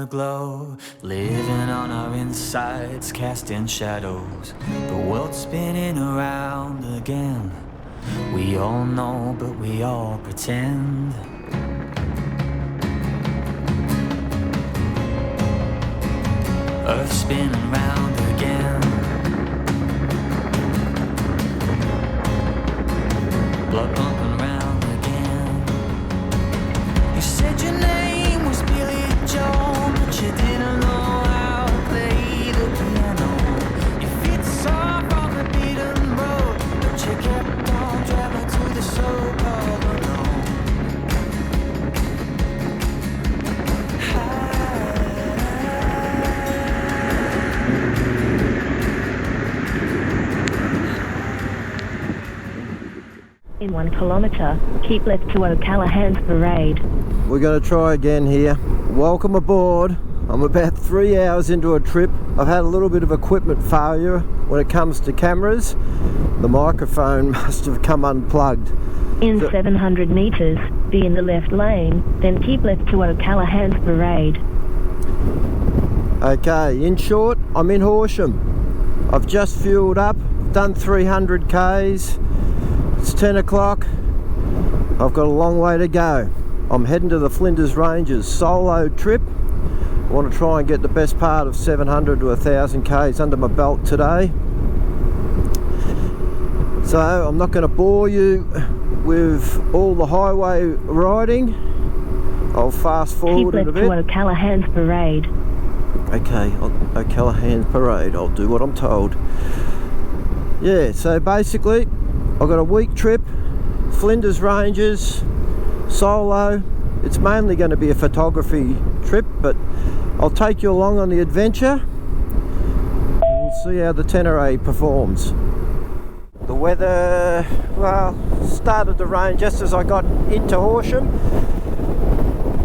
glow, living on our insides, casting shadows. The world's spinning around again. We all know, but we all pretend. Earth spinning round again. Blood pumping round again. You said your name was Billy Joe, but you didn't know how to play the piano. Your feet soft on the beaten road, but you kept on driving to the so-called unknown. In 1 kilometre, keep left to O'Callaghan's Parade. We're going to try again here. Welcome aboard. I'm about 3 hours into a trip. I've had a little bit of equipment failure when it comes to cameras. The microphone must have come unplugged. In 700 metres, be in the left lane, then keep left to O'Callaghan's Parade. Okay, in short, I'm in Horsham. I've just fueled up, done 300 Ks. It's 10 o'clock. I've got a long way to go. I'm heading to the Flinders Ranges solo trip. I want to try and get the best part of 700 to 1000 Ks under my belt today. So I'm not going to bore you with all the highway riding. I'll fast forward a bit. Keep left to O'Callaghan's Parade. Okay, O'Callaghan's Parade. I'll do what I'm told. Yeah, so basically I've got a week trip, Flinders Ranges, solo. It's mainly going to be a photography trip, but I'll take you along on the adventure. We'll see how the Tenere performs. The weather, well, started to rain just as I got into Horsham.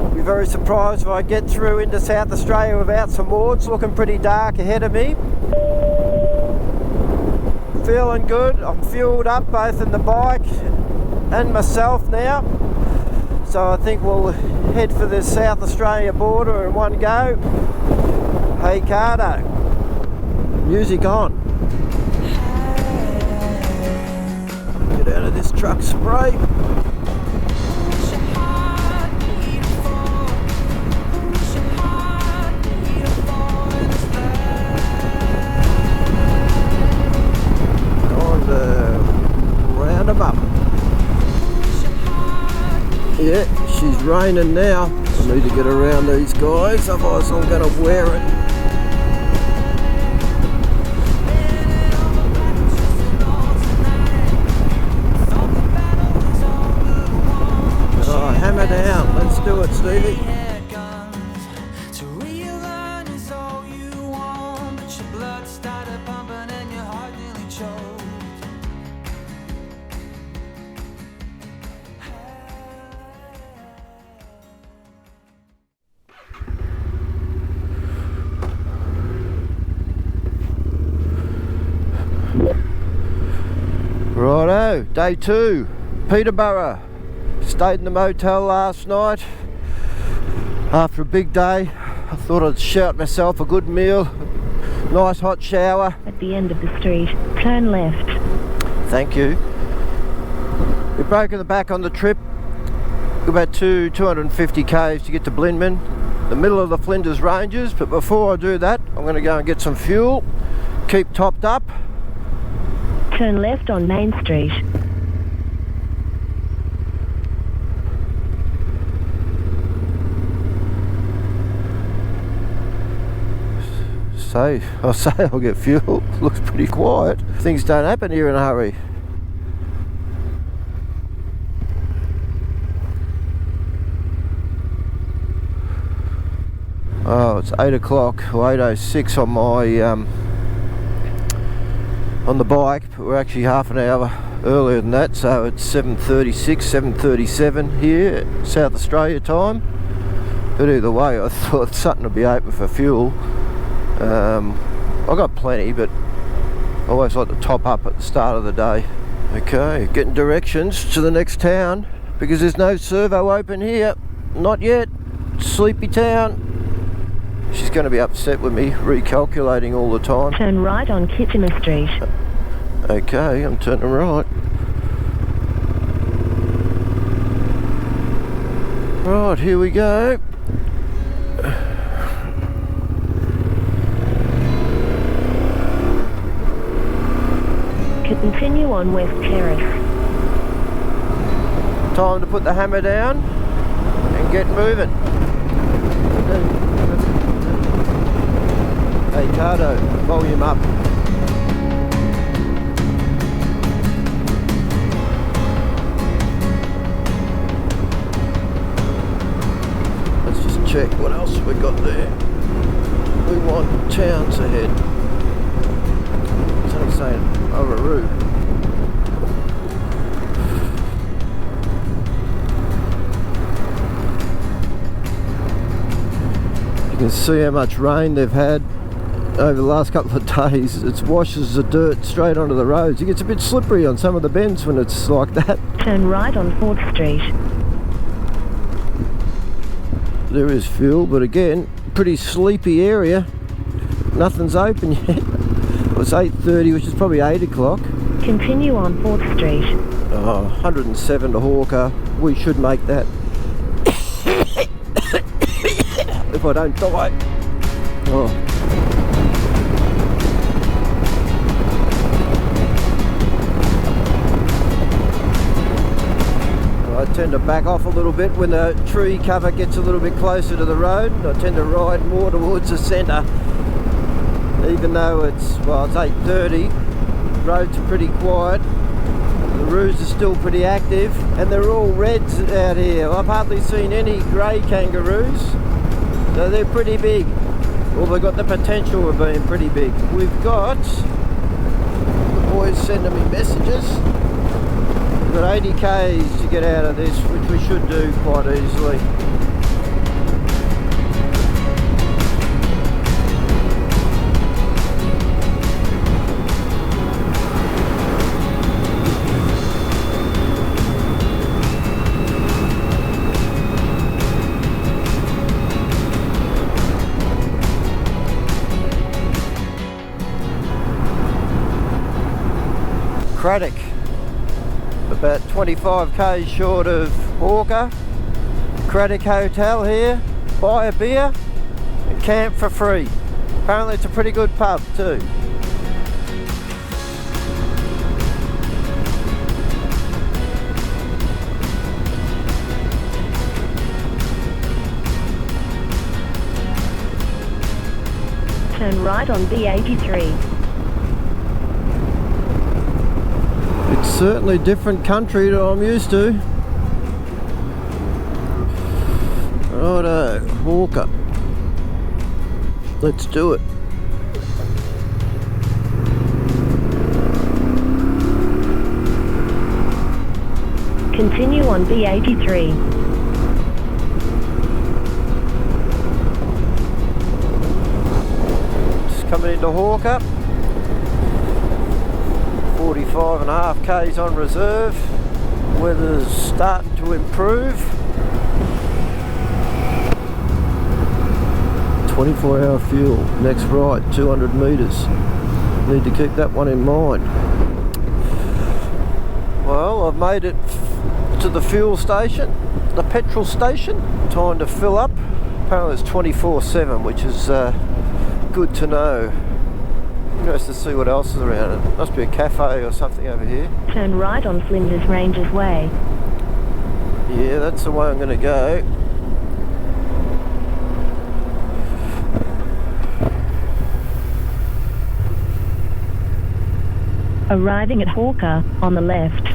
I'll be very surprised if I get through into South Australia without some more. It's looking pretty dark ahead of me. Feeling good. I'm fueled up both in the bike and myself now, so I think we'll head for the South Australia border in one go. Hey Cardo, music on. Get out of this truck spray. Round them up. Yeah, she's raining now. I need to get around these guys, otherwise I'm going to wear it. Oh, hammer down. Let's do it, Stevie. Righto, day 2, Peterborough. Stayed in the motel last night. After a big day, I thought I'd shout myself a good meal, nice hot shower. At the end of the street, turn left. Thank you. We've broken the back on the trip. About 250 Ks to get to Blindman, the middle of the Flinders Ranges. But before I do that, I'm going to go and get some fuel, keep topped up. Turn left on Main Street. I'll say I'll get fuel. Looks pretty quiet. Things don't happen here in a hurry. Oh, it's 8 o'clock, or 8:06 on my on the bike, but we're actually half an hour earlier than that, so it's 7:36, 7:37 here, South Australia time. But either way, I thought something would be open for fuel. I got plenty, but I always like to top up at the start of the day. Okay, getting directions to the next town because there's no servo open here. Not yet. Sleepy town. She's going to be upset with me recalculating all the time. Turn right on Kitchener Street. Okay, I'm turning right. Right, here we go. Continue on West Terrace. Time to put the hammer down and get moving. Hey Cardo, volume up. Let's just check what else we got there. We want towns ahead. So I'm saying Overroo. You can see how much rain they've had over the last couple of days. It washes the dirt straight onto the roads. It gets a bit slippery on some of the bends when it's like that. Turn right on 4th Street. There is fuel, but again, pretty sleepy area. Nothing's open yet. It's 8:30, which is probably 8 o'clock. Continue on 4th Street. 107 to Hawker. We should make that. If I don't die. Oh. I tend to back off a little bit when the tree cover gets a little bit closer to the road. I tend to ride more towards the centre. Even though it's 8:30, roads are pretty quiet. The roos are still pretty active, and they're all reds out here. I've hardly seen any grey kangaroos, so they're pretty big. Well, they've got the potential of being pretty big. We've got, the boys sending me messages. We've got 80 k's to get out of this, which we should do quite easily. Craddock, about 25 k's short of Hawker. Craddock Hotel here, buy a beer and camp for free. Apparently it's a pretty good pub too. Turn right on B83. It's certainly a different country to what I'm used to. Righto, Hawker. Let's do it. Continue on B83. Just coming into Hawker. 45.5 k's on reserve. Weather's starting to improve. 24-hour fuel. Next right, 200 metres. Need to keep that one in mind. Well, I've made it to the fuel station, the petrol station. Time to fill up. Apparently it's 24/7, which is good to know. Interested to see what else is around. It must be a cafe or something over here. Turn right on Flinders Ranges Way. Yeah, that's the way I'm going to go. Arriving at Hawker on the left.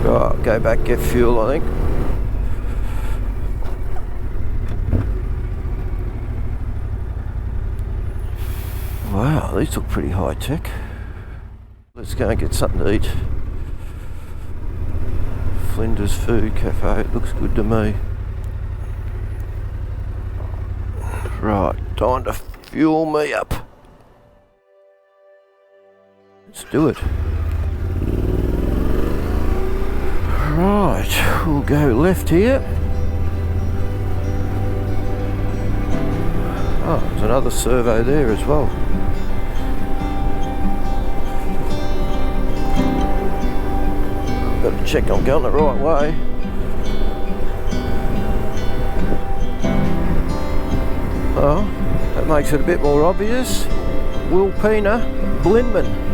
Right, go back, get fuel, I think. Wow, these look pretty high tech. Let's go and get something to eat. Flinders Food Cafe, it looks good to me. Right, time to fuel me up. Let's do it. Right, we'll go left here. Oh, there's another servo there as well. Got to check I'm going the right way. Oh, that makes it a bit more obvious. Wilpena, Blindman.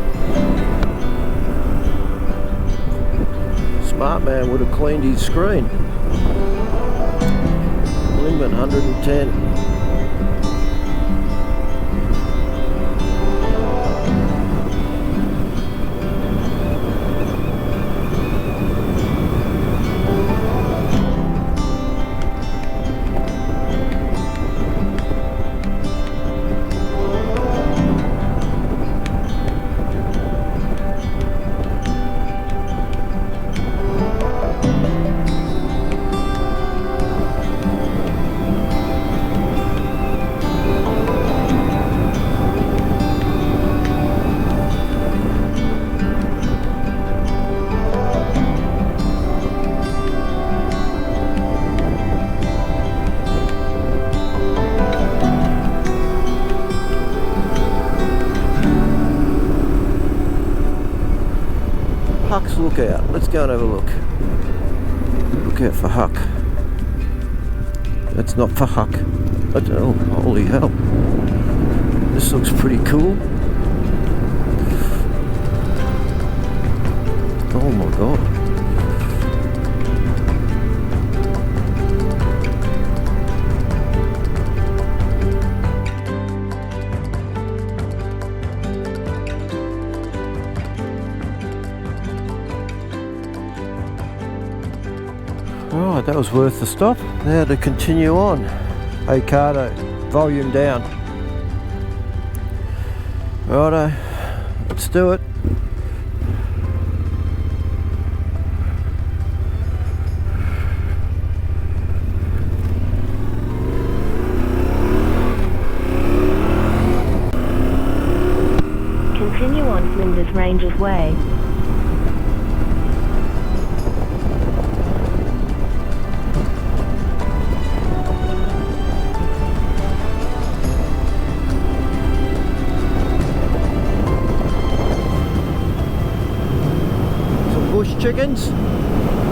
Smart man would have cleaned his screen. Blindman 110. Huck's Lookout. Let's go and have a look. Look out for Huck. That's not for Huck. Oh, holy hell. This looks pretty cool. Oh my god. Right, that was worth the stop. Now to continue on. Ocado, volume down. Righto, let's do it. Continue on Flinders Ranges Way. Bush chickens,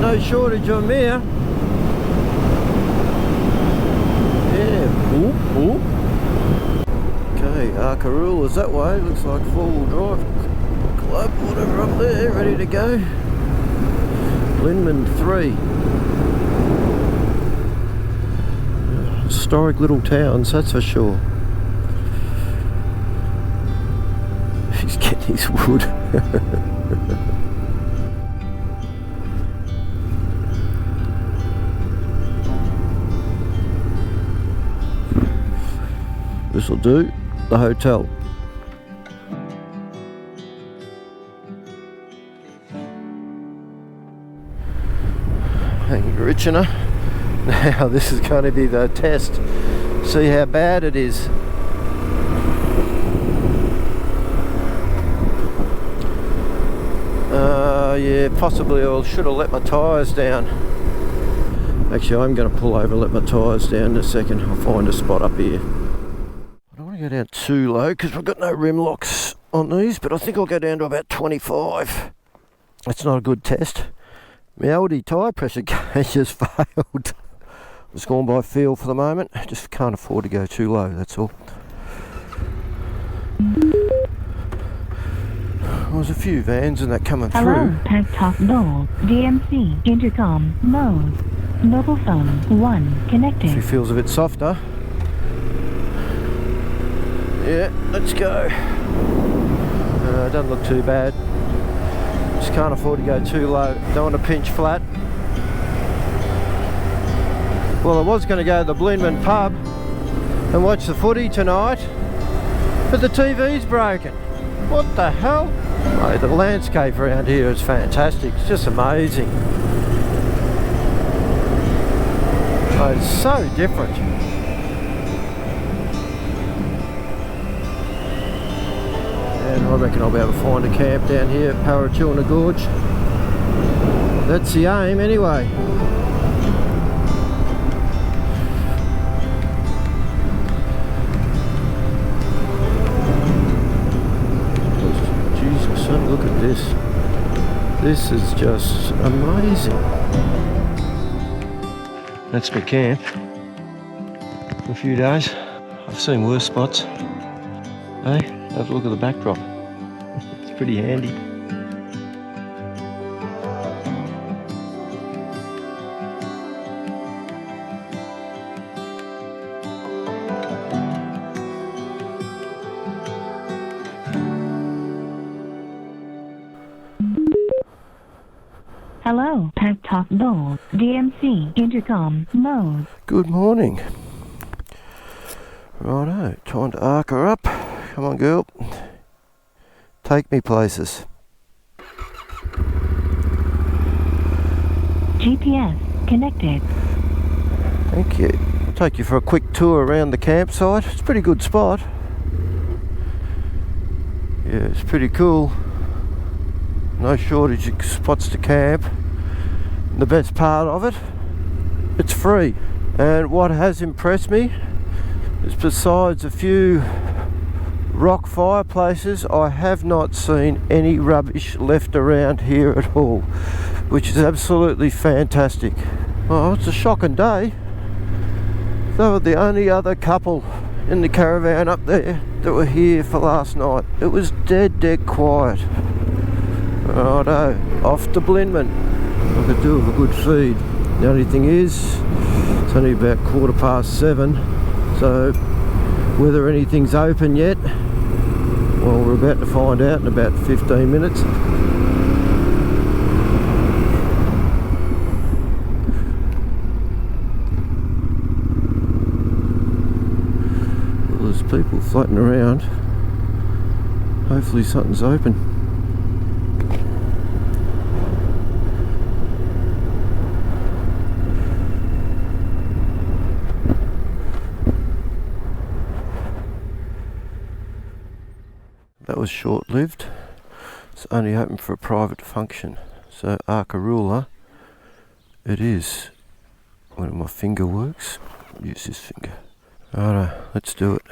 no shortage of them here. Yeah, ooh, ooh. Okay, Arkarul is that way, looks like 4-wheel drive club, whatever up there, ready to go. Blindman 3. Historic little towns, that's for sure. He's getting his wood. This'll do, the hotel. Parachilna. Now this is going to be the test. See how bad it is. Yeah, possibly I should have let my tyres down. Actually, I'm going to pull over and let my tyres down in a second. I'll find a spot up here. I don't want to go down too low because we've got no rim locks on these, but I think I'll go down to about 25. That's not a good test. My Aldi tyre pressure gauge just failed. I'm just going by feel for the moment. Just can't afford to go too low, that's all. There's a few vans and that coming Hello, through. Tank Top Bowl, DMC, Intercom, mode, mobile phone, 1, connected. If he feels a bit softer. Yeah, let's go. Doesn't look too bad. Just can't afford to go too low. Don't want to pinch flat. Well, I was going to go to the Blindman pub and watch the footy tonight, but the TV's broken. What the hell? Oh, the landscape around here is fantastic. It's just amazing. Oh, it's so different. And I reckon I'll be able to find a camp down here at Parachilna Gorge. That's the aim anyway. Jesus, son, look at this. This is just amazing. That's my camp. For a few days. I've seen worse spots. Hey, have a look at the backdrop. It's pretty handy. Hello, Pep Talk Gold, DMC, intercom, mode. Good morning. Righto, time to arc her up. Come on, girl. Take me places. GPS connected. Thank you. Take you for a quick tour around the campsite. It's a pretty good spot. Yeah, it's pretty cool. No shortage of spots to camp. The best part of it, it's free. And what has impressed me is, besides a few rock fireplaces, I have not seen any rubbish left around here at all, which is absolutely fantastic. Oh, it's a shocking day. They were the only other couple in the caravan up there that were here for last night. It was dead quiet. Righto, off to Blinman. I could do with a good feed. The only thing is, it's only about 7:15, so whether anything's open yet, well, we're about to find out in about 15 minutes. Well, there's people floating around. Hopefully something's open. That was short-lived. It's only open for a private function. So Arkarula, it is. When my finger works, use this finger. Alright, let's do it.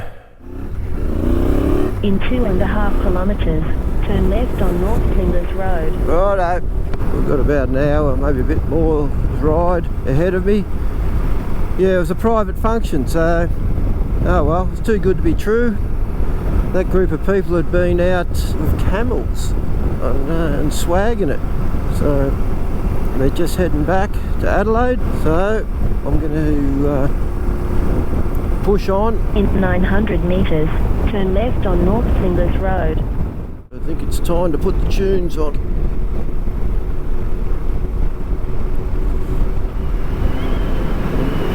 In 2.5 kilometres, turn left on North Flinders Road. Righto, we've got about an hour, maybe a bit more ride ahead of me. Yeah, it was a private function, so oh well, it's too good to be true. That group of people had been out with camels and swagging it, so they're just heading back to Adelaide. So I'm going to push on. In 900 metres, turn left on North Flinders Road. I think it's time to put the tunes on.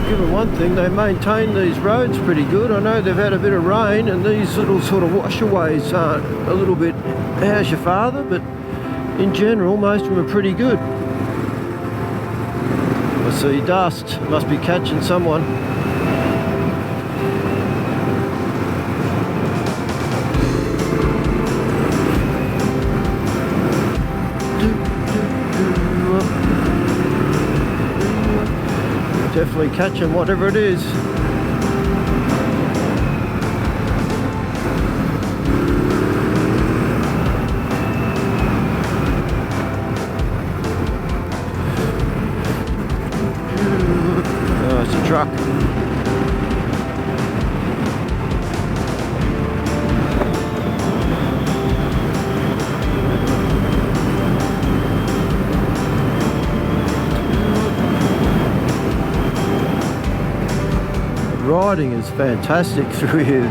Given one thing, they maintain these roads pretty good. I know they've had a bit of rain and these little sort of washaways aren't a little bit how's your father, but in general most of them are pretty good. I see dust, must be catching someone. Definitely catching whatever it is. Oh, it's a truck. Riding is fantastic through here.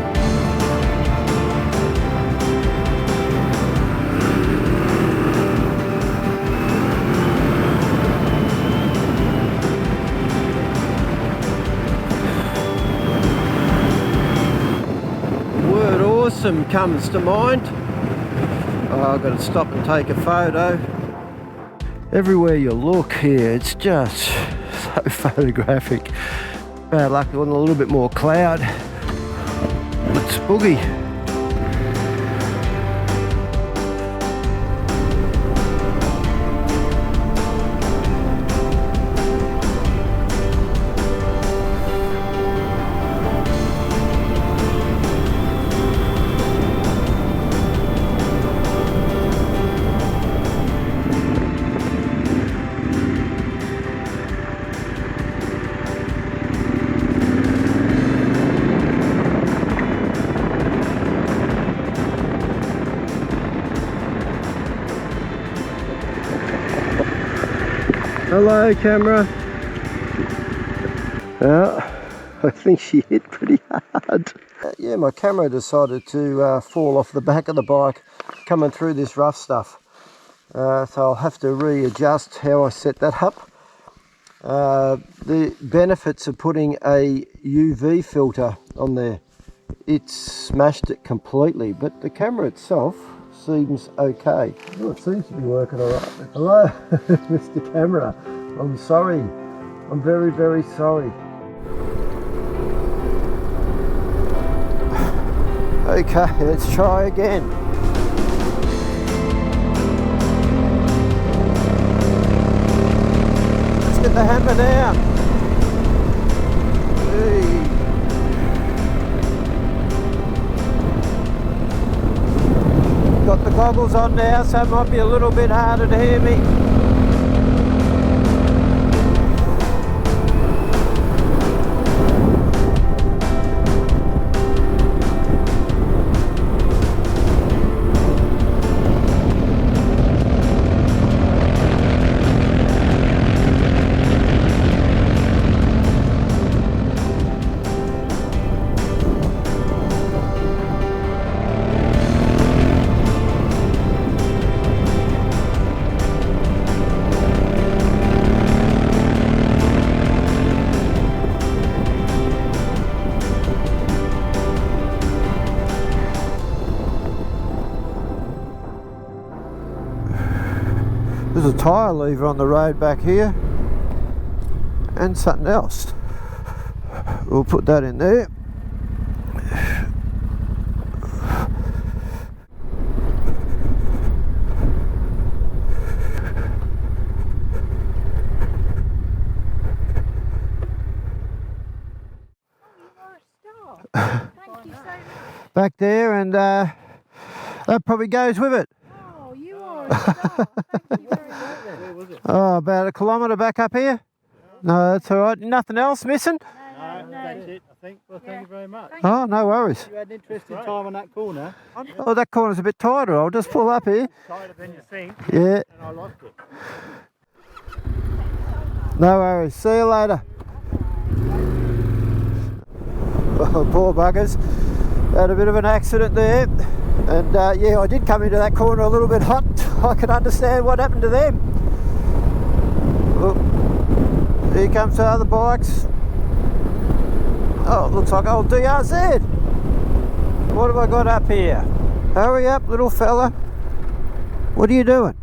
The word awesome comes to mind. Oh, I've got to stop and take a photo. Everywhere you look here, it's just so photographic. Bad luck on a little bit more cloud. Let's boogie. Hello, camera. I think she hit pretty hard. Yeah, my camera decided to fall off the back of the bike coming through this rough stuff. So I'll have to readjust how I set that up. The benefits of putting a UV filter on there, it smashed it completely, but the camera itself seems okay. Well, it seems to be working all right. Hello, Mr. Camera. I'm sorry. I'm very, very sorry. Okay, let's try again. Let's get the hammer down. Hey. Got the goggles on now, so it might be a little bit harder to hear me. There's a tyre lever on the road back here and something else. We'll put that in there. Back there, and that probably goes with it. Oh, you are a star. Thank you very much. Where was it? Oh, about a kilometre back up here. No, that's all right. Nothing else missing? No, that's it, I think. Well, thank you very much. Oh, no worries. You had an interesting time on that corner. Oh, that corner's a bit tighter. I'll just pull up here. Tighter than you think, Yeah, and I liked it. no worries. See you later. Oh, poor buggers. Had a bit of an accident there. And yeah, I did come into that corner a little bit hot. I can understand what happened to them. Oh, here comes the other bikes. Oh, it looks like old DRZ. What have I got up here? Hurry up, little fella. What are you doing?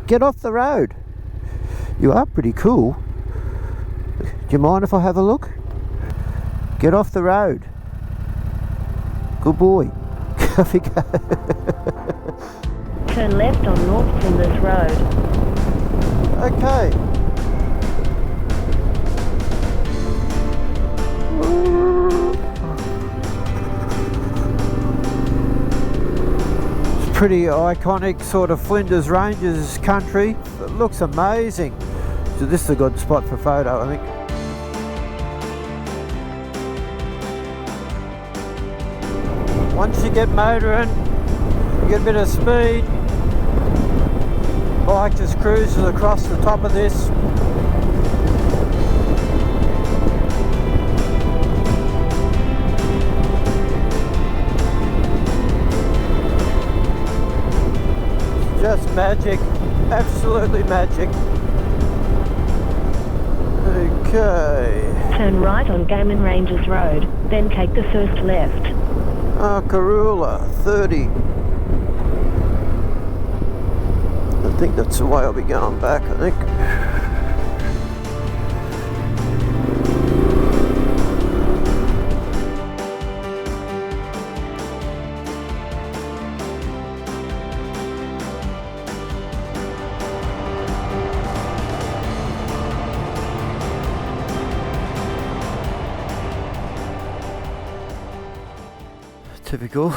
Get off the road. You are pretty cool. Do you mind if I have a look? Get off the road. Good boy. Off you go. Turn left on North Flinders Road. Okay. It's pretty iconic sort of Flinders Ranges country. It looks amazing. So this is a good spot for photo, I think. Once you get motoring, you get a bit of speed, bike just cruises across the top of this. It's just magic, absolutely magic. Okay. Turn right on Flinders Ranges Road, then take the first left. Parachilna, 30. I think that's the way I'll be going back, I think. Typical.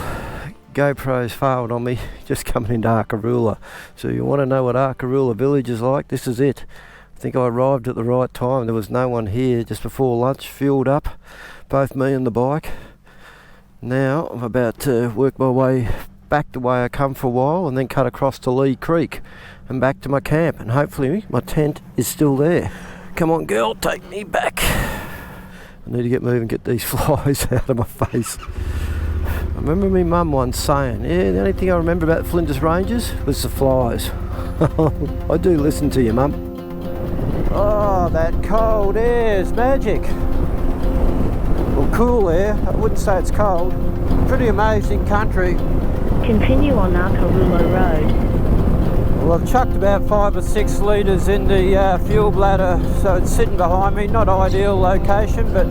GoPro's failed on me just coming into Parachilna. So you want to know what Parachilna village is like? This is it. I think I arrived at the right time. There was no one here just before lunch. Fueled up, both me and the bike. Now I'm about to work my way back the way I come for a while and then cut across to Lee Creek and back to my camp, and hopefully my tent is still there. Come on girl, take me back. I need to get moving, get these flies out of my face. I remember my mum once saying, yeah, the only thing I remember about Flinders Ranges was the flies. I do listen to you, Mum. Oh, that cold air is magic. Well, cool air. I wouldn't say it's cold. Pretty amazing country. Continue on Arkarulo Road. Well, I've chucked about 5 or 6 litres in the fuel bladder, so it's sitting behind me. Not ideal location, but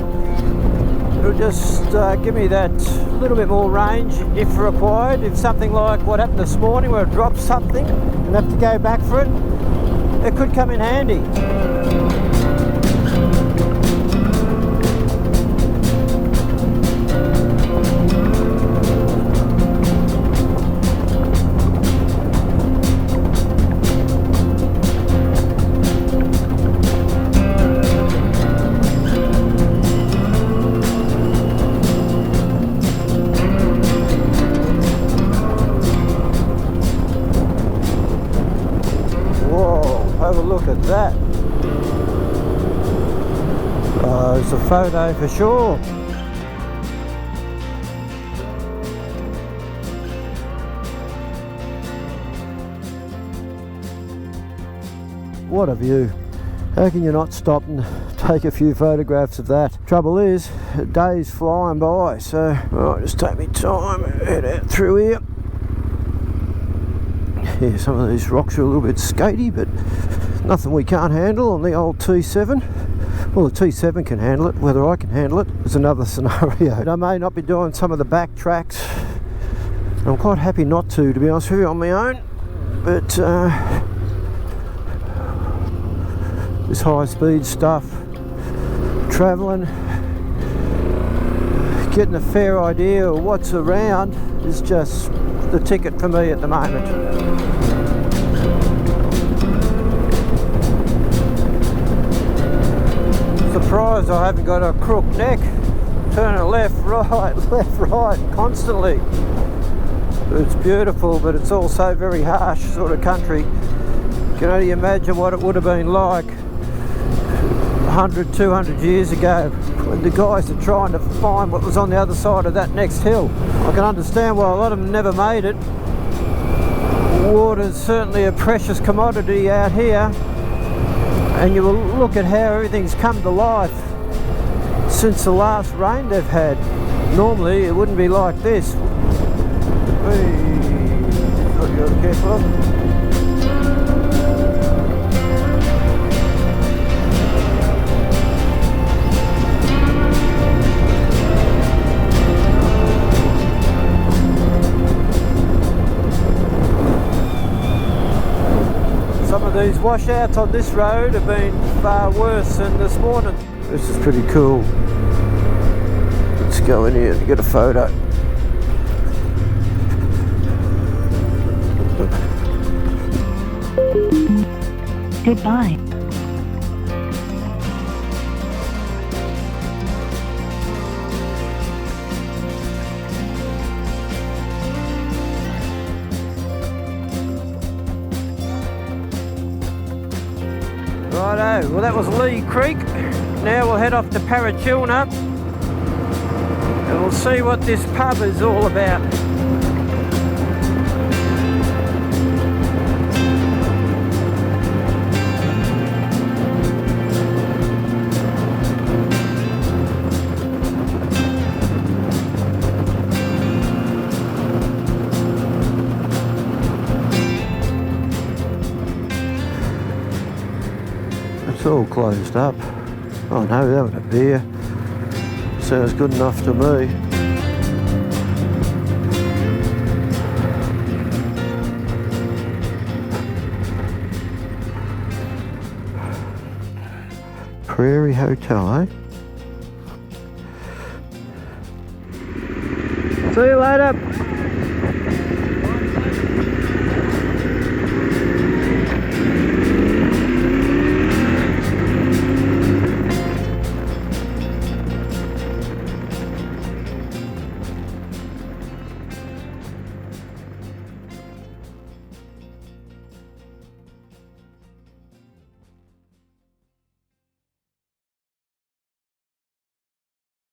it'll just give me that little bit more range if required. If something like what happened this morning where I dropped something and have to go back for it, it could come in handy. Have a look at that. Oh, it's a photo for sure. What a view. How can you not stop and take a few photographs of that? Trouble is, the day's flying by, so I'll just take me time, head out through here. Yeah, some of these rocks are a little bit skatey, but nothing we can't handle on the old T7. Well, the T7 can handle it. Whether I can handle it is another scenario. I may not be doing some of the back tracks. I'm quite happy not to be honest with you, on my own. But this high-speed stuff, travelling, getting a fair idea of what's around is just the ticket for me at the moment. Surprised I haven't got a crook neck, turning left, right, constantly. It's beautiful, but it's also very harsh sort of country. You can only imagine what it would have been like 100, 200 years ago when the guys are trying to find what was on the other side of that next hill. I can understand why a lot of them never made it. Water's certainly a precious commodity out here. And you will look at how everything's come to life since the last rain they've had. Normally it wouldn't be like this. Hey, got to be careful. Some of these washouts on this road have been far worse than this morning. This is pretty cool. Let's go in here and get a photo. Goodbye. Righto, well that was Lee Creek. Now we'll head off to Parachilna and we'll see what this pub is all about. It's all closed up. Oh no, that was a beer. Sounds good enough to me. Prairie Hotel, eh? See you later.